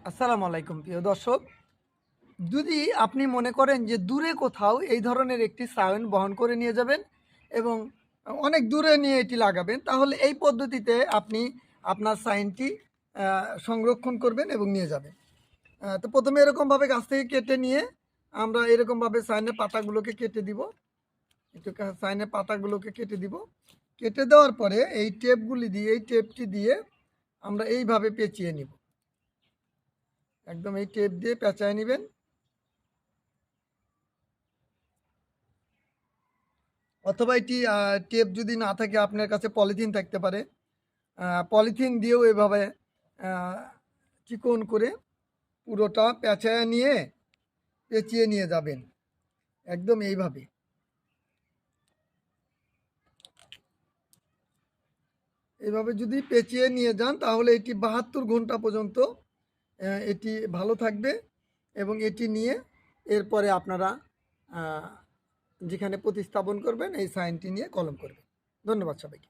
আসসালামু আলাইকুম প্রিয় দর্শক। যদি আপনি মনে করেন যে দূরে কোথাও এই ধরনের একটি সাউন্ড বহন করে নিয়ে যাবেন এবং অনেক দূরে নিয়ে এটি লাগাবেন, তাহলে এই পদ্ধতিতে আপনি আপনার সাইনটি সংরক্ষণ করবেন এবং নিয়ে যাবেন। তো প্রথমে এরকমভাবে গাছ থেকে কেটে নিয়ে আমরা এরকমভাবে সাইনের পাতাগুলোকে কেটে দিব। একটু সাইনের পাতাগুলোকে কেটে দিব। কেটে দেওয়ার পরে এই টেপটি দিয়ে আমরা এইভাবে পেঁচিয়ে নিব। একদম এই টেপ দিয়ে পেঁচায় নেবেন। অথবা এটি টেপ যদি না থাকে, আপনার কাছে পলিথিন থাকতে পারে। পলিথিন দিয়েও এভাবে চিকন করে পুরোটা পেঁচায় নিয়ে পেঁচিয়ে নিয়ে যাবেন একদম এইভাবে। এভাবে যদি পেঁচিয়ে নিয়ে যান তাহলে এটি 72 ঘন্টা পর্যন্ত এটি ভালো থাকবে এবং এটি নিয়ে এরপরে আপনারা যেখানে প্রতিস্থাপন করবেন এই সাইনটি নিয়ে কলম করবেন। ধন্যবাদ সবাইকে।